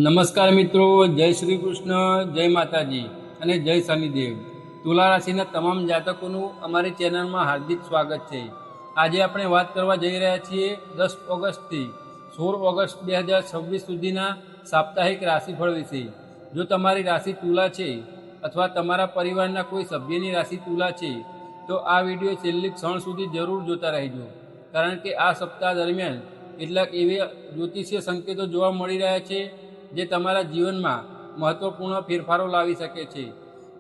નમસ્કાર મિત્રો, જય શ્રી કૃષ્ણ, જય માતાજી અને જય શનિદેવ. તુલા રાશિના તમામ જાતકોનું અમારી ચેનલમાં હાર્દિક સ્વાગત છે. આજે આપણે વાત કરવા જઈ રહ્યા છીએ 10 ઓગસ્ટથી 16 ઓગસ્ટ 2026 સુધીના સાપ્તાહિક રાશિફળ વિશે. જો તમારી રાશિ તુલા છે અથવા તમારા પરિવારના કોઈ સભ્યની રાશિ તુલા છે તો આ વિડીયો છેલ્લી ક્ષણ સુધી જરૂર જોતા રહેજો, કારણ કે આ સપ્તાહ દરમિયાન કેટલાક એવા જ્યોતિષીય સંકેતો જોવા મળી રહ્યા છે જે તમારા જીવનમાં મહત્વપૂર્ણ ફેરફારો લાવી શકે છે.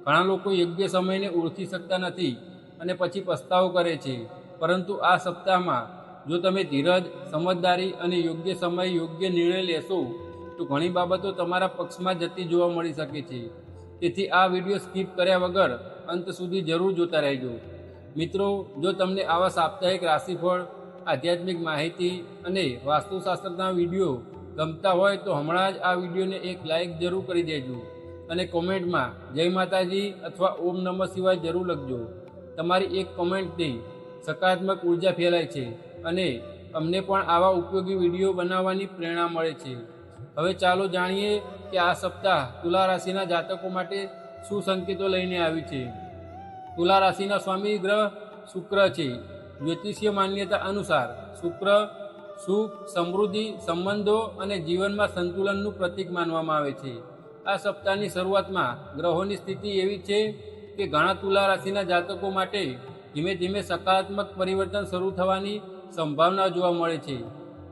ઘણા લોકો યોગ્ય સમયને ઓળખી શકતા નથી અને પછી પસ્તાવો કરે છે, પરંતુ આ સપ્તાહમાં જો તમે ધીરજ, સમજદારી અને યોગ્ય સમયે યોગ્ય નિર્ણય લેશો તો ઘણી બાબતો તમારા પક્ષમાં જતી જોવા મળી શકે છે. તેથી આ વિડીયો સ્કીપ કર્યા વગર અંત સુધી જરૂર જોતા રહેજો. મિત્રો, જો તમને આવા સાપ્તાહિક રાશિફળ, આધ્યાત્મિક માહિતી અને વાસ્તુશાસ્ત્રના વિડીયો ગમતા હોય તો હમણાં જ આ વિડીયોને એક લાઇક જરૂર કરી દેજો અને કોમેન્ટમાં જય માતાજી અથવા ઓમ નમઃ શિવાય જરૂર લખજો. તમારી એક કોમેન્ટથી સકારાત્મક ઉર્જા ફેલાય છે અને અમને પણ આવા ઉપયોગી વિડીયો બનાવવાની પ્રેરણા મળે છે. હવે ચાલો જાણીએ કે આ સપ્તાહ તુલા રાશિના જાતકો માટે શું સંકેતો લઈને આવી છે. તુલા રાશિના સ્વામી ગ્રહ શુક્ર છે. જ્યોતિષીય માન્યતા અનુસાર શુક્ર સુખ, સમૃદ્ધિ, સંબંધો અને જીવનમાં સંતુલનનું પ્રતીક માનવામાં આવે છે. આ સપ્તાહની શરૂઆતમાં ગ્રહોની સ્થિતિ એવી છે કે ઘણા તુલા રાશિના જાતકો માટે ધીમે ધીમે સકારાત્મક પરિવર્તન શરૂ થવાની સંભાવના જોવા મળે છે.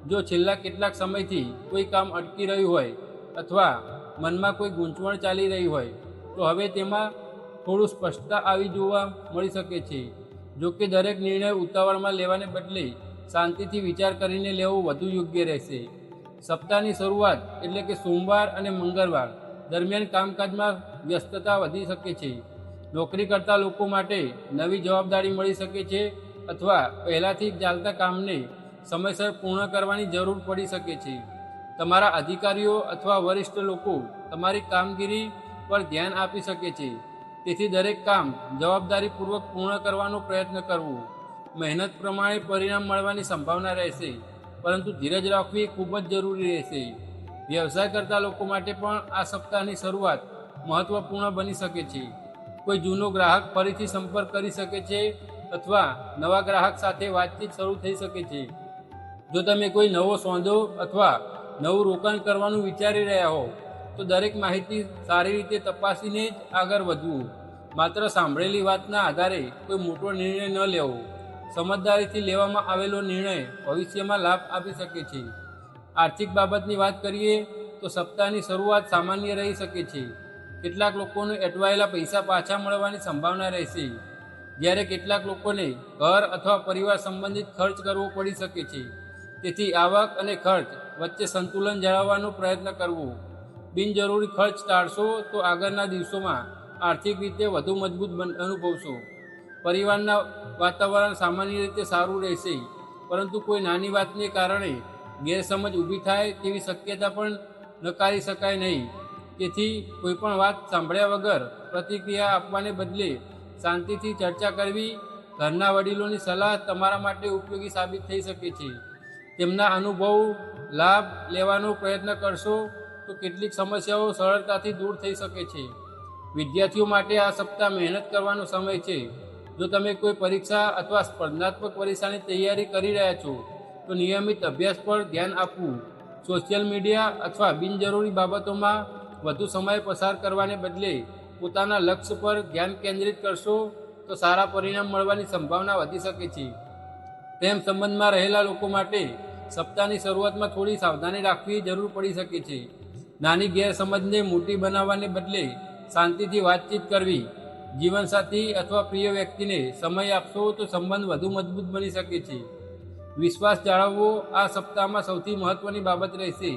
જો છેલ્લા કેટલાક સમયથી કોઈ કામ અટકી રહ્યું હોય અથવા મનમાં કોઈ ગૂંચવણ ચાલી રહી હોય તો હવે તેમાં થોડું સ્પષ્ટતા આવી જોવા મળી શકે છે. જોકે દરેક નિર્ણય ઉતાવળમાં લેવાને બદલે શાંતિથી વિચાર કરીને લેવું વધુ યોગ્ય રહેશે. સપ્તાહની શરૂઆત એટલે કે સોમવાર અને મંગળવાર દરમિયાન કામકાજમાં વ્યસ્તતા વધી શકે છે. નોકરી કરતા લોકો માટે નવી જવાબદારી મળી શકે છે અથવા પહેલાંથી ચાલતા કામને સમયસર પૂર્ણ કરવાની જરૂર પડી શકે છે. તમારા અધિકારીઓ અથવા વરિષ્ઠ લોકો તમારી કામગીરી પર ધ્યાન આપી શકે છે, તેથી દરેક કામ જવાબદારીપૂર્વક પૂર્ણ કરવાનો પ્રયત્ન કરવો. મહેનત પ્રમાણે પરિણામ મળવાની સંભાવના રહેશે, પરંતુ ધીરજ રાખવી ખૂબ જ જરૂરી રહેશે. વ્યવસાય કરતા લોકો માટે પણ આ સપ્તાહની શરૂઆત મહત્વપૂર્ણ બની શકે છે. કોઈ જૂનો ગ્રાહક ફરીથી સંપર્ક કરી શકે છે અથવા નવા ગ્રાહક સાથે વાતચીત શરૂ થઈ શકે છે. જો તમે કોઈ નવો સોદો અથવા નવું રોકાણ કરવાનું વિચારી રહ્યા હો તો દરેક માહિતી સારી રીતે તપાસીને જ આગળ વધવું. માત્ર સાંભળેલી વાતના આધારે કોઈ મોટો નિર્ણય ન લેવો. સમજદારીથી લેવામાં આવેલો નિર્ણય ભવિષ્યમાં લાભ આપી શકે છે. આર્થિક બાબતની વાત કરીએ તો સપ્તાહની શરૂઆત સામાન્ય રહી શકે છે. કેટલાક લોકોને અટવાયેલા પૈસા પાછા મળવાની સંભાવના રહેશે, જ્યારે કેટલાક લોકોને ઘર અથવા પરિવાર સંબંધિત ખર્ચ કરવો પડી શકે છે. તેથી આવક અને ખર્ચ વચ્ચે સંતુલન જાળવવાનો પ્રયત્ન કરવો. બિનજરૂરી ખર્ચ ટાળશો તો આગળના દિવસોમાં આર્થિક રીતે વધુ મજબૂત અનુભવશો. પરિવારના વાતાવરણ સામાન્ય રીતે સારું રહેશે, પરંતુ કોઈ નાની વાતને કારણે ગેરસમજ ઊભી થાય તેવી શક્યતા પણ નકારી શકાય નહીં. તેથી કોઈપણ વાત સાંભળ્યા વગર પ્રતિક્રિયા આપવાને બદલે શાંતિથી ચર્ચા કરવી. ઘરના વડીલોની સલાહ તમારા માટે ઉપયોગી સાબિત થઈ શકે છે. તેમના અનુભવ લાભ લેવાનો પ્રયત્ન કરશો તો કેટલીક સમસ્યાઓ સરળતાથી દૂર થઈ શકે છે. વિદ્યાર્થીઓ માટે આ સપ્તાહ મહેનત કરવાનો સમય છે. જો તમે કોઈ પરીક્ષા અથવા સ્પર્ધાત્મક પરીક્ષાની તૈયારી કરી રહ્યા છો તો નિયમિત અભ્યાસ પર ધ્યાન આપવું. સોશિયલ મીડિયા અથવા બિનજરૂરી બાબતોમાં વધુ સમય પસાર કરવાને બદલે પોતાના લક્ષ્ય પર ધ્યાન કેન્દ્રિત કરશો તો સારા પરિણામ મળવાની સંભાવના વધી શકે છે. પ્રેમ સંબંધમાં રહેલા લોકો માટે સપ્તાહની શરૂઆતમાં થોડી સાવધાની રાખવી જરૂર પડી શકે છે. નાની ગેરસમજને મોટી બનાવવાને બદલે શાંતિથી વાતચીત કરવી. જીવનસાથી અથવા પ્રિય વ્યક્તિને સમય આપશો તો સંબંધ વધુ મજબૂત બની શકે છે. વિશ્વાસ જાળવવો આ સપ્તાહમાં સૌથી મહત્ત્વની બાબત રહેશે.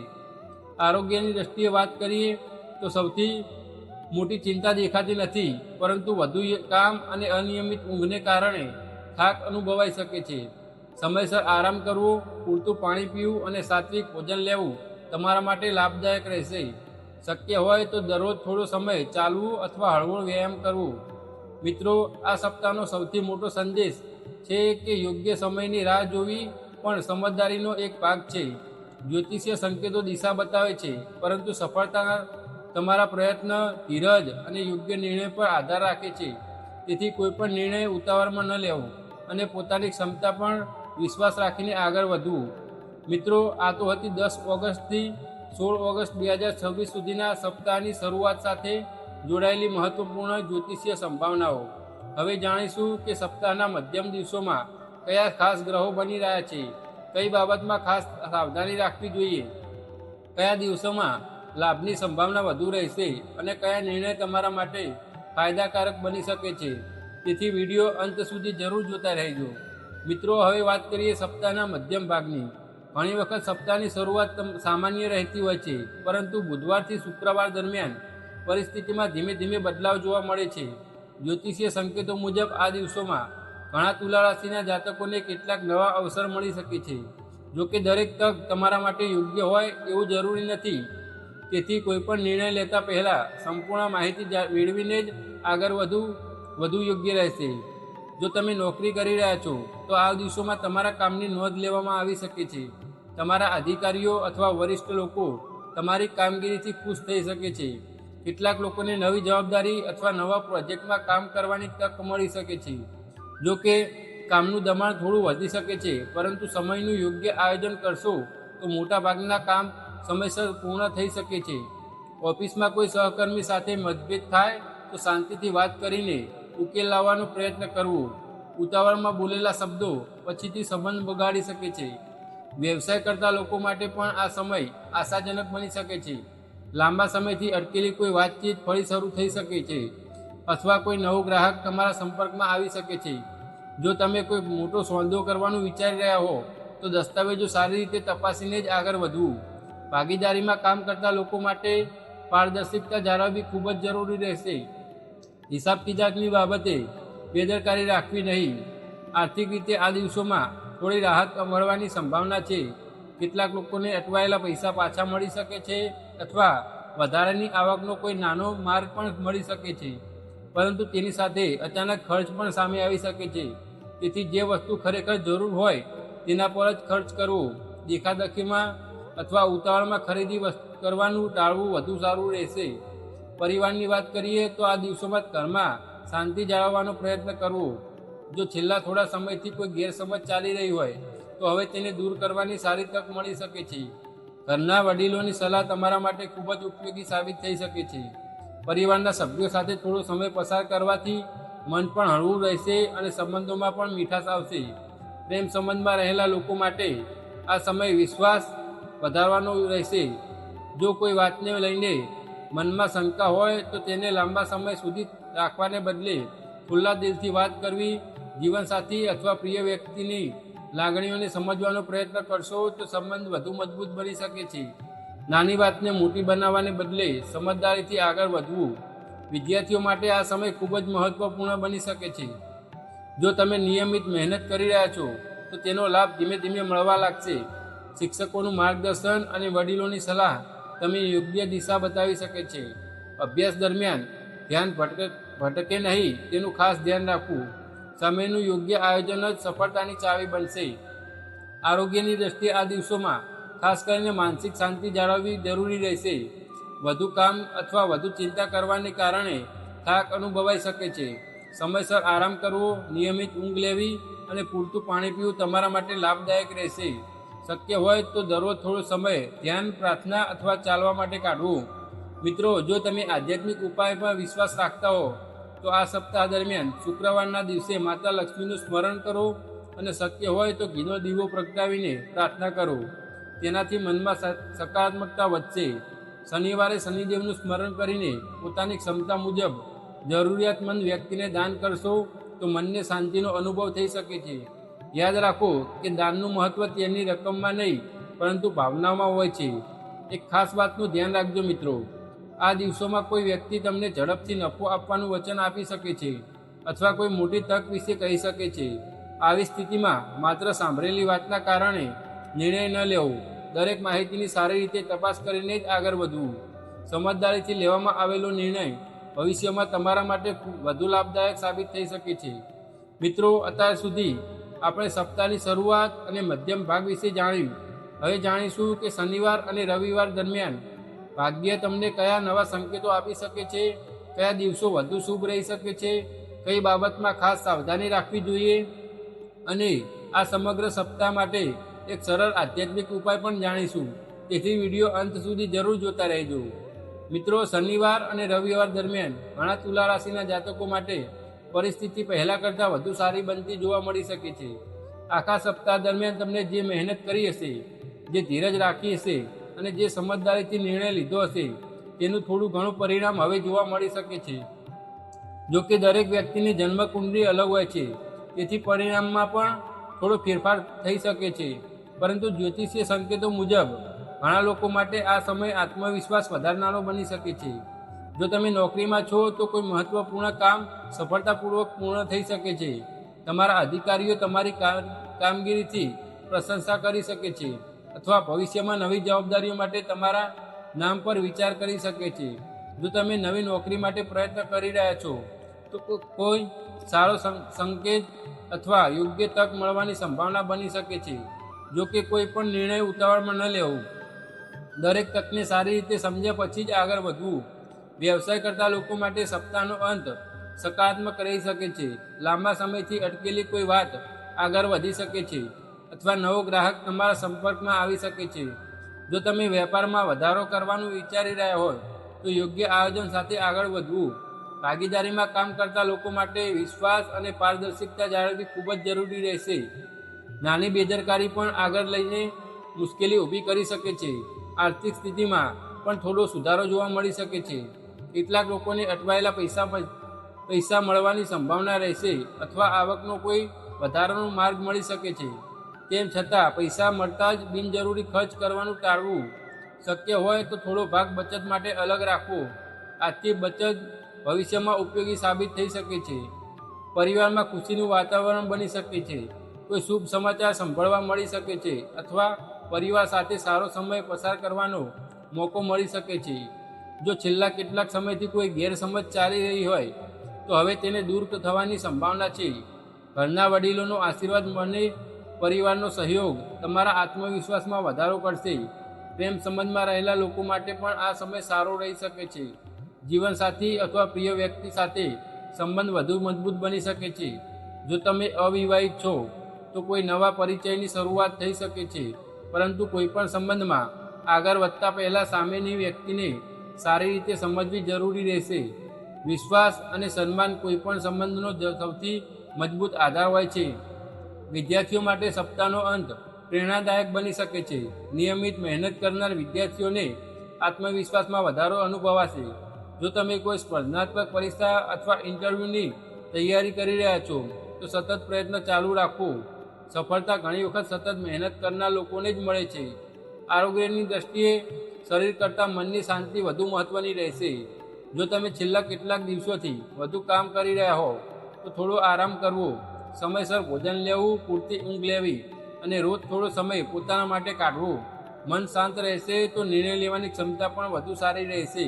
આરોગ્યની દૃષ્ટિએ વાત કરીએ તો સૌથી મોટી ચિંતા દેખાતી નથી, પરંતુ વધુ કામ અને અનિયમિત ઊંઘને કારણે થાક અનુભવાઈ શકે છે. સમયસર આરામ કરવો, પૂરતું પાણી પીવું અને સાત્વિક ભોજન લેવું તમારા માટે લાભદાયક રહેશે. શક્ય હોય તો દરરોજ થોડો સમય ચાલવું અથવા હળવો વ્યાયામ કરવો. મિત્રો, આ સપ્તાહનો સૌથી મોટો સંદેશ છે કે યોગ્ય સમયની રાહ જોવી પણ સમજદારીનો એક ભાગ છે. જ્યોતિષીય સંકેતો દિશા બતાવે છે, પરંતુ સફળતાના તમારા પ્રયત્ન, ધીરજ અને યોગ્ય નિર્ણય પર આધાર રાખે છે. તેથી કોઈ પણ નિર્ણય ઉતાવળમાં ન લેવો અને પોતાની ક્ષમતા પર વિશ્વાસ રાખીને આગળ વધવું. મિત્રો, આ તો હતી 10 ઓગસ્ટથી 16 ઓગસ્ટ 2026 સુધીના સપ્તાહની શરૂઆત સાથે જોડાયેલી મહત્વપૂર્ણ જ્યોતિષીય સંભાવનાઓ. હવે જાણીશું કે સપ્તાહના મધ્યમ દિવસોમાં કયા ખાસ ગ્રહો બની રહ્યા છે, કઈ બાબતમાં ખાસ સાવધાની રાખવી જોઈએ, કયા દિવસોમાં લાભની સંભાવના વધુ રહેશે અને કયા નિર્ણય તમારા માટે ફાયદાકારક બની શકે છે. તેથી વિડીયો અંત સુધી જરૂર જોતા રહેજો. મિત્રો, હવે વાત કરીએ સપ્તાહના મધ્યમ ભાગની. ઘણી વખત સપ્તાહની શરૂઆત સામાન્ય રહેતી હોય છે, પરંતુ બુધવારથી શુક્રવાર દરમિયાન પરિસ્થિતિમાં ધીમે ધીમે બદલાવ જોવા મળે છે. જ્યોતિષીય સંકેતો મુજબ આ દિવસોમાં ઘણા તુલા રાશિના જાતકોને કેટલાક નવા અવસર મળી શકે છે. જોકે દરેક તક તમારા માટે યોગ્ય હોય એવું જરૂરી નથી. તેથી કોઈપણ નિર્ણય લેતા પહેલાં સંપૂર્ણ માહિતી મેળવીને જ આગળ વધુ યોગ્ય રહેશે. જો તમે નોકરી કરી રહ્યા છો તો આ દિવસોમાં તમારા કામની નોંધ લેવામાં આવી શકે છે. તમારા અધિકારીઓ અથવા વરિષ્ઠ લોકો તમારી કામગીરીથી ખુશ થઈ શકે છે. કેટલાક લોકોને નવી જવાબદારી અથવા નવા પ્રોજેક્ટમાં કામ કરવાની તક મળી શકે છે. જો કે કામનું દબાણ થોડું વધી શકે છે, પરંતુ સમયનું યોગ્ય આયોજન કરશો તો મોટાભાગના કામ સમયસર પૂર્ણ થઈ શકે છે. ઓફિસમાં કોઈ સહકર્મી સાથે મતભેદ થાય તો શાંતિથી વાત કરીને ઉકેલ લાવવાનો પ્રયત્ન કરવો. ઉતાવળમાં બોલેલા શબ્દો પછીથી સંબંધ બગાડી શકે છે. વ્યવસાય કરતા લોકો માટે પણ આ સમય આશાજનક બની શકે છે. લાંબા સમયથી અટકેલી કોઈ વાતચીત ફરી શરૂ થઈ શકે છે, અથવા કોઈ નવો ગ્રાહક તમારા સંપર્કમાં આવી શકે છે. જો તમે કોઈ મોટો સોદો કરવાનું વિચારી રહ્યા હો તો દસ્તાવેજો સારી રીતે તપાસીને જ આગળ વધવું. ભાગીદારીમાં કામ કરતા લોકો માટે પારદર્શિતા જાળવવી ખૂબ જ જરૂરી રહેશે. હિસાબ કિતાબની બાબતે બેદરકારી રાખવી નહીં. આર્થિક રીતે આ દિવસોમાં થોડી રાહત મળવાની સંભાવના છે. કેટલાક લોકોને અટવાયેલા પૈસા પાછા મળી શકે છે, અથવા વધારાની આવકનો કોઈ નાનો માર્ગ પણ મળી શકે છે. પરંતુ તેની સાથે અચાનક ખર્ચ પણ સામે આવી શકે છે. તેથી જે વસ્તુ ખરેખર જરૂર હોય તેના પર જ ખર્ચ કરવો. દેખાદેખીમાં અથવા ઉતાવળમાં ખરીદી કરવાનું ટાળવું વધુ સારું રહેશે. પરિવારની વાત કરીએ તો આ દિવસોમાં ઘરમાં શાંતિ જાળવવાનો પ્રયત્ન કરવો. જો છેલ્લા થોડા સમયથી કોઈ ગેરસમજ ચાલી રહી હોય તો હવે તેને દૂર કરવાની સારી તક મળી શકે છે. ઘરના વડીલોની સલાહ તમારા માટે ખૂબ જ ઉપયોગી સાબિત થઈ શકે છે. પરિવારના સભ્યો સાથે થોડો સમય પસાર કરવાથી મન પણ હળવું રહેશે અને સંબંધોમાં પણ મીઠાશ આવશે. પ્રેમ સંબંધમાં રહેલા લોકો માટે આ સમય વિશ્વાસ વધારવાનો રહેશે. જો કોઈ વાતને લઈને મનમાં શંકા હોય તો તેને લાંબા સમય સુધી રાખવાને બદલે ખુલ્લા દિલથી વાત કરવી. જીવનસાથી અથવા પ્રિય વ્યક્તિની લાગણીઓને સમજવાનો પ્રયત્ન કરશો તો સંબંધ વધુ મજબૂત બની શકે છે. નાની વાતને મોટી બનાવવાને બદલે સમજદારીથી આગળ વધવું. વિદ્યાર્થીઓ માટે આ સમય ખૂબ જ મહત્વપૂર્ણ બની શકે છે. જો તમે નિયમિત મહેનત કરી રહ્યા છો તો તેનો લાભ ધીમે ધીમે મળવા લાગશે. શિક્ષકોનું માર્ગદર્શન અને વડીલોની સલાહ તમને યોગ્ય દિશા બતાવી શકે છે. અભ્યાસ દરમિયાન ધ્યાન ભટકે નહીં તેનું ખાસ ધ્યાન રાખવું. સમયનું યોગ્ય આયોજન જ સફળતાની ચાવી બનશે. આરોગ્યની દ્રષ્ટિએ આ દિવસોમાં ખાસ કરીને માનસિક શાંતિ જાળવવી જરૂરી રહેશે. વધુ કામ અથવા વધુ ચિંતા કરવાને કારણે થાક અનુભવાઈ શકે છે. સમયસર આરામ કરવો, નિયમિત ઊંઘ લેવી અને પૂરતું પાણી પીવું તમારા માટે લાભદાયક રહેશે. શક્ય હોય તો દરરોજ થોડો સમય ધ્યાન, પ્રાર્થના અથવા ચાલવા માટે કાઢવું. મિત્રો, જો તમે આધ્યાત્મિક ઉપાય પર વિશ્વાસ રાખતા હો તો આ સપ્તાહ દરમિયાન શુક્રવારના દિવસે માતા લક્ષ્મીનું સ્મરણ કરો અને શક્ય હોય તો ઘીનો દીવો પ્રગટાવીને પ્રાર્થના કરો. તેનાથી મનમાં સકારાત્મકતા વધશે. શનિવારે શનિદેવનું સ્મરણ કરીને પોતાની ક્ષમતા મુજબ જરૂરિયાતમંદ વ્યક્તિને દાન કરશો તો મનને શાંતિનો અનુભવ થઈ શકે છે. યાદ રાખો કે દાનનું મહત્ત્વ તેની રકમમાં નહીં પરંતુ ભાવનામાં હોય છે. એક ખાસ વાતનું ધ્યાન રાખજો મિત્રો, આ દિવસોમાં કોઈ વ્યક્તિ તમને ઝડપથી નફો આપવાનું વચન આપી શકે છે અથવા કોઈ મોટી તક વિશે કહી શકે છે. આવી સ્થિતિમાં માત્ર સાંભળેલી વાતના કારણે નિર્ણય ન લેવો. દરેક માહિતીની સારી રીતે તપાસ કરીને જ આગળ વધવું. સમજદારીથી લેવામાં આવેલો નિર્ણય ભવિષ્યમાં તમારા માટે વધુ લાભદાયક સાબિત થઈ શકે છે. મિત્રો, અત્યાર સુધી આપણે સપ્તાહની શરૂઆત અને મધ્યમ ભાગ વિશે જાણ્યું. હવે જાણીશું કે શનિવાર અને રવિવાર દરમિયાન ભાગ્ય તમને કયા નવા સંકેતો આપી શકે છે, કયા દિવસો વધુ શુભ રહી શકે છે, કઈ બાબતમાં ખાસ સાવધાની રાખવી જોઈએ અને આ સમગ્ર સપ્તાહ માટે એક સરળ આધ્યાત્મિક ઉપાય પણ જાણીશું. તેથી વિડીયો અંત સુધી જરૂર જોતા રહેજો. મિત્રો, શનિવાર અને રવિવાર દરમિયાન ઘણા તુલા રાશિના જાતકો માટે પરિસ્થિતિ પહેલાં કરતાં વધુ સારી બનતી જોવા મળી શકે છે. આખા સપ્તાહ દરમિયાન તમને જે મહેનત કરી હશે, જે ધીરજ રાખી હશે અને જે સમજદારીથી નિર્ણય લીધો હશે તેનું થોડું ઘણું પરિણામ હવે જોવા મળી શકે છે. જોકે દરેક વ્યક્તિની જન્મકુંડળી અલગ હોય છે, તેથી પરિણામમાં પણ થોડો ફેરફાર થઈ શકે છે. પરંતુ જ્યોતિષીય સંકેતો મુજબ ઘણા લોકો માટે આ સમય આત્મવિશ્વાસ વધારનારો બની શકે છે. જો તમે નોકરીમાં છો તો કોઈ મહત્વપૂર્ણ કામ સફળતાપૂર્વક પૂર્ણ થઈ શકે છે. તમારા અધિકારીઓ તમારી કામગીરીથી પ્રશંસા કરી શકે છે અથવા ભવિષ્યમાં નવી જવાબદારીઓ માટે તમારા નામ પર વિચાર કરી શકે છે. જો તમે નવી નોકરી માટે પ્રયત્ન કરી રહ્યા છો તો કોઈ સારો સંકેત અથવા યોગ્ય તક મળવાની સંભાવના બની શકે છે. જો કે કોઈ પણ નિર્ણય ઉતાવળમાં ન લેવો. દરેક તકને સારી રીતે સમજ્યા પછી જ આગળ વધવું. વ્યવસાય કરતા લોકો માટે સપ્તાહનો અંત સકારાત્મક રહી શકે છે. લાંબા સમયથી અટકેલી કોઈ વાત આગળ વધી શકે છે અથવા નવો ગ્રાહક તમારા સંપર્કમાં આવી શકે છે. જો તમે વેપારમાં વધારો કરવાનું વિચારી રહ્યા હોય તો યોગ્ય આયોજન સાથે આગળ વધવું. ભાગીદારીમાં કામ કરતા લોકો માટે વિશ્વાસ અને પારદર્શિતા જાળવવી ખૂબ જ જરૂરી રહેશે. નાની બેદરકારી પણ આગળ લઈને મુશ્કેલી ઊભી કરી શકે છે. આર્થિક સ્થિતિમાં પણ થોડો સુધારો જોવા મળી શકે છે. કેટલાક લોકોને અટવાયેલા પૈસા મળવાની સંભાવના રહેશે અથવા આવકનો કોઈ વધારાનો માર્ગ મળી શકે છે. તેમ છતાં પૈસા મળતા જ બિનજરૂરી ખર્ચ કરવાનું ટાળવું. શક્ય હોય તો થોડો ભાગ બચત માટે અલગ રાખવો. આથી બચત ભવિષ્યમાં ઉપયોગી સાબિત થઈ શકે છે. પરિવારમાં ખુશીનું વાતાવરણ બની શકે છે. કોઈ શુભ સમાચાર સાંભળવા મળી શકે છે અથવા પરિવાર સાથે સારો સમય પસાર કરવાનો મોકો મળી શકે છે. જો છેલ્લા કેટલાક સમયથી કોઈ ગેરસમજ ચાલી રહી હોય તો હવે તેને દૂર થવાની સંભાવના છે. ઘરના વડીલોનો આશીર્વાદ અને પરિવારનો સહયોગ તમારા આત્મવિશ્વાસમાં વધારો કરશે. પ્રેમ સંબંધમાં રહેલા લોકો માટે પણ આ સમય સારો રહી શકે છે. જીવનસાથી અથવા પ્રિય વ્યક્તિ સાથે સંબંધ વધુ મજબૂત બની શકે છે. જો તમે અવિવાહિત છો તો કોઈ નવા પરિચયની શરૂઆત થઈ શકે છે. પરંતુ કોઈપણ સંબંધમાં આગળ વધતા પહેલાં સામેની વ્યક્તિને સારી રીતે સમજવી જરૂરી રહેશે. વિશ્વાસ અને સન્માન કોઈપણ સંબંધનો સૌથી મજબૂત આધાર હોય છે. વિદ્યાર્થીઓ માટે સપ્તાહનો અંત પ્રેરણાદાયક બની શકે છે. નિયમિત મહેનત કરનાર વિદ્યાર્થીઓને આત્મવિશ્વાસમાં વધારો અનુભવાશે. જો તમે કોઈ સ્પર્ધાત્મક પરીક્ષા અથવા ઇન્ટરવ્યૂની તૈયારી કરી રહ્યા છો તો સતત પ્રયત્ન ચાલુ રાખો. સફળતા ઘણી વખત સતત મહેનત કરનાર લોકોને જ મળે છે. આરોગ્યની દ્રષ્ટિએ શરીર કરતાં મનની શાંતિ વધુ મહત્ત્વની રહેશે. જો તમે છેલ્લા કેટલાક દિવસોથી વધુ કામ કરી રહ્યા હો તો થોડો આરામ કરવો, સમયસર ભોજન લેવું, પૂરતી ઊંઘ લેવી અને રોજ થોડો સમય પોતાના માટે કાઢવો. મન શાંત રહેશે તો નિર્ણય લેવાની ક્ષમતા પણ વધુ સારી રહેશે.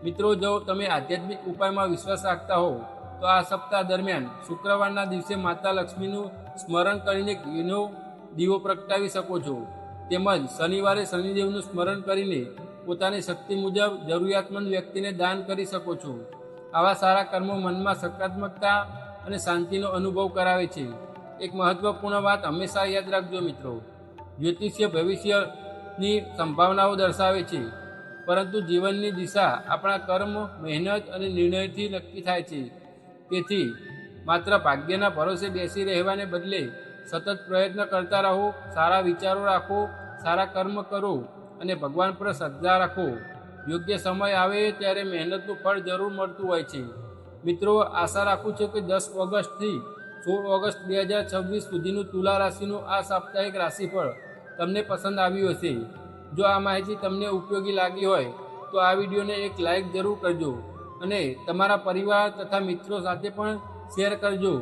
મિત્રો, જો તમે આધ્યાત્મિક ઉપાયમાં વિશ્વાસ રાખતા હો તો આ સપ્તાહ દરમિયાન શુક્રવારના દિવસે માતા લક્ષ્મીનું સ્મરણ કરીને ઘીનો દીવો પ્રગટાવી શકો છો. તેમજ શનિવારે શનિદેવનું સ્મરણ કરીને પોતાની શક્તિ મુજબ જરૂરિયાતમંદ વ્યક્તિને દાન કરી શકો છો. આવા સારા કર્મો મનમાં સકારાત્મકતા અને શાંતિનો અનુભવ કરાવે છે. એક મહત્વપૂર્ણ વાત હંમેશા યાદ રાખજો મિત્રો, જ્યોતિષીય ભવિષ્યની સંભાવનાઓ દર્શાવે છે, પરંતુ જીવનની દિશા આપણા કર્મ, મહેનત અને નિર્ણયથી નક્કી થાય છે. તેથી માત્ર ભાગ્યના ભરોસે બેસી રહેવાને બદલે સતત પ્રયત્ન કરતા રહો, સારા વિચારો રાખો, સારા કર્મ કરો અને ભગવાન પર શ્રદ્ધા રાખો. યોગ્ય સમય આવે ત્યારે મહેનતનું ફળ જરૂર મળતું હોય છે. મિત્રો, આશા રાખું છું કે 10 ઓગસ્ટથી 16 ઓગસ્ટ 2026 સુધીનું તુલા રાશિનું આ સાપ્તાહિક રાશિફળ તમને પસંદ આવ્યું હશે. જો આ માહિતી તમને ઉપયોગી લાગી હોય તો આ વિડીયોને એક લાઈક જરૂર કરજો અને તમારા પરિવાર તથા મિત્રો સાથે પણ શેર કરજો,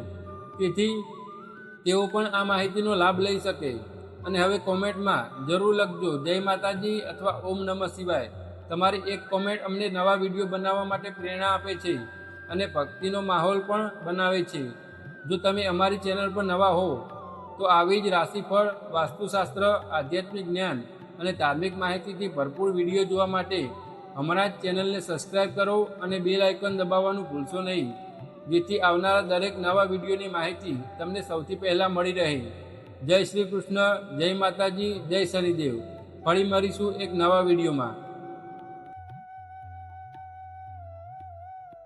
તેથી તેઓ પણ આ માહિતીનો લાભ લઈ શકે. અને હવે કોમેન્ટમાં જરૂર લખજો જય માતાજી અથવા ઓમ નમઃ શિવાય. તમારી એક કોમેન્ટ અમને નવા વિડીયો બનાવવા માટે પ્રેરણા આપે છે અને ભક્તિનો માહોલ પણ બનાવે છે. જો તમે અમારી ચેનલ પર નવા હો તો આવી જ રાશિફળ, વાસ્તુશાસ્ત્ર, આધ્યાત્મિક જ્ઞાન અને ધાર્મિક માહિતીથી ભરપૂર વિડીયો જોવા માટે હમણાં જ ચેનલને સબસ્ક્રાઈબ કરો અને બેલ આઇકન દબાવવાનું ભૂલશો નહીં, જેથી આવનારા દરેક નવા વિડીયોની માહિતી તમને સૌથી પહેલાં મળી રહે. જય શ્રી કૃષ્ણ, જય માતાજી, જય શનિદેવ. ફરી મળીશું એક નવા વિડીયોમાં.